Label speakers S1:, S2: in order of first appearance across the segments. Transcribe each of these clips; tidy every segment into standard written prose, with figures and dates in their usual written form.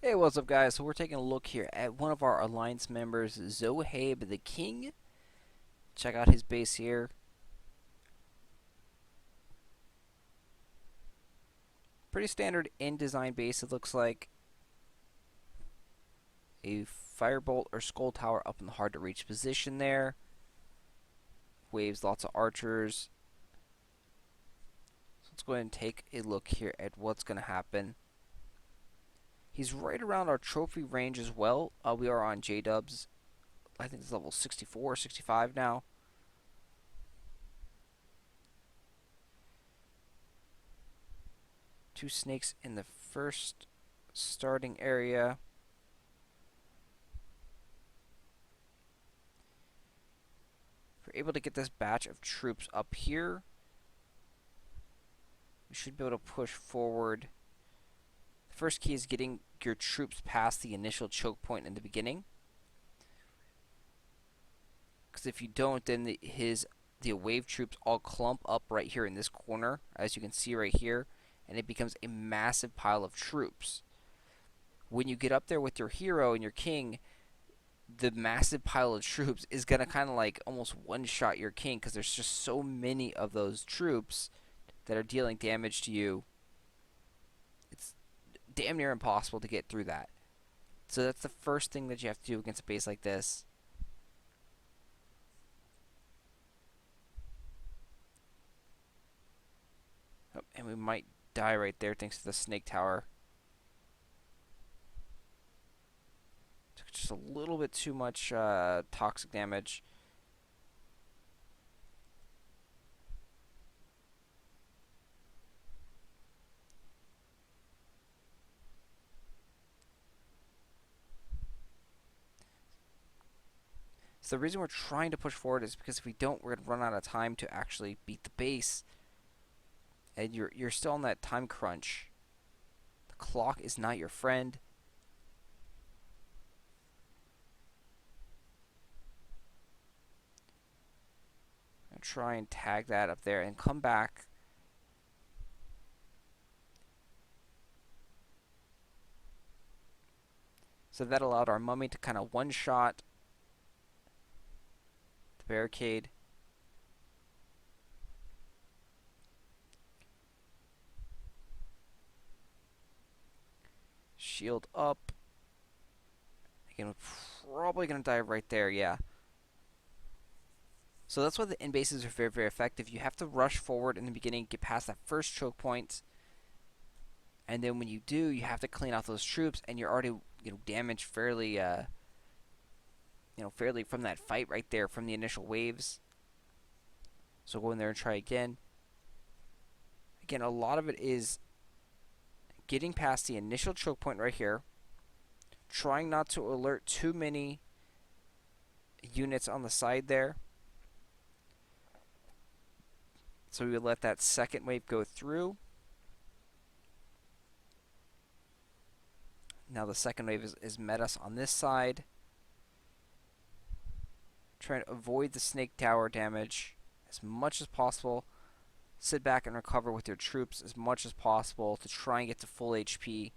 S1: Hey, what's up, guys? So we're taking a look here at one of our alliance members, Zohaib the King. Check out his base here. Pretty standard InDesign base, it looks like. A firebolt or skull tower up in the hard to reach position there. Waves, lots of archers. So let's go ahead and take a look here at what's going to happen. He's right around our trophy range as well. We are on J-dubs. I think it's level 64 or 65 now. Two snakes in the first starting area. If we're able to get this batch of troops up here, we should be able to push forward. The first key is getting your troops past the initial choke point in the beginning. Because if you don't, then the wave troops all clump up right here in this corner, as you can see right here, and it becomes a massive pile of troops. When you get up there with your hero and your king, the massive pile of troops is going to kind of like almost one-shot your king, because there's just so many of those troops that are dealing damage to you. It's damn near impossible to get through that. So that's the first thing that you have to do against a base like this. Oh, and we might die right there thanks to the snake tower. Took just a little bit too much toxic damage. So the reason we're trying to push forward is because if we don't, we're going to run out of time to actually beat the base. And you're still on that time crunch. The clock is not your friend. I'm going to try and tag that up there and come back. So that allowed our mummy to kind of one-shot the barricade. Shield up. Again, we're probably going to die right there, yeah. So that's why the end bases are very, very effective. You have to rush forward in the beginning, get past that first choke point, and then when you do, you have to clean out those troops, and you're already damaged fairly, fairly from that fight right there from the initial waves. So go in there and try again. Again, a lot of it is getting past the initial choke point right here, trying not to alert too many units on the side there. So we let that second wave go through. Now the second wave is met us on this side. Trying to avoid the snake tower damage as much as possible. Sit back and recover with your troops as much as possible to try and get to full HP.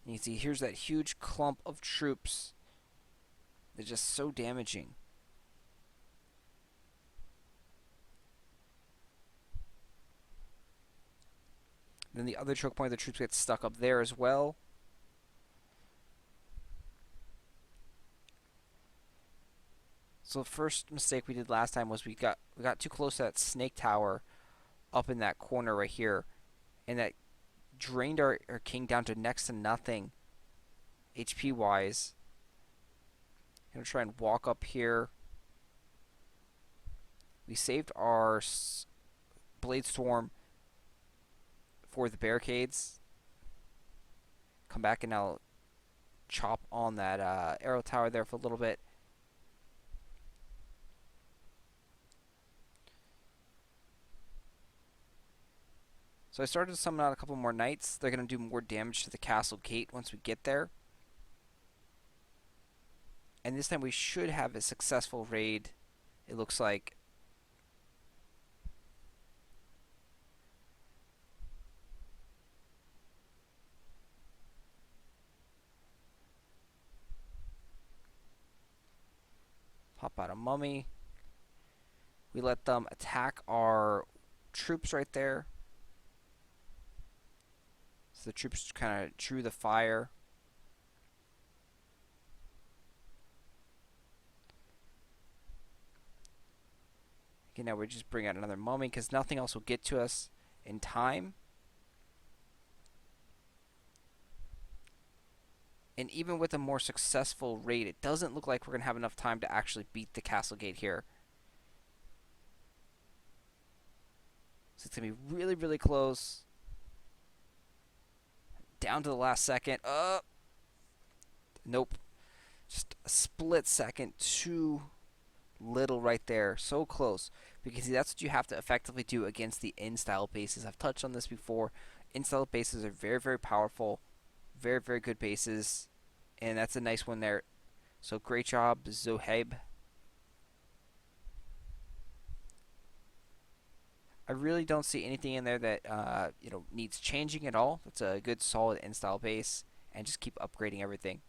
S1: And you can see here's that huge clump of troops. They're just so damaging. Then the other choke point, the troops get stuck up there as well. So the first mistake we did last time was we got too close to that snake tower up in that corner right here, and that drained our king down to next to nothing HP wise. I'm gonna try and walk up here. We saved our Bladestorm for the barricades. Come back and now chop on that arrow tower there for a little bit. So I started to summon out a couple more knights. They're going to do more damage to the castle gate once we get there. And this time we should have a successful raid, it looks like. Pop out a mummy. We let them attack our troops right there. So the troops kind of drew the fire. Okay, now we just bring out another mummy because nothing else will get to us in time. And even with a more successful raid, it doesn't look like we're going to have enough time to actually beat the castle gate here. So it's going to be really, really close. Down to the last second. Nope. Just a split second. Too little right there. So close. Because see, that's what you have to effectively do against the in-style bases. I've touched on this before. In-style bases are very, very powerful. Very, very good bases. And that's a nice one there. So great job, Zohaib. I really don't see anything in there that needs changing at all. That's a good solid in-style base, and just keep upgrading everything.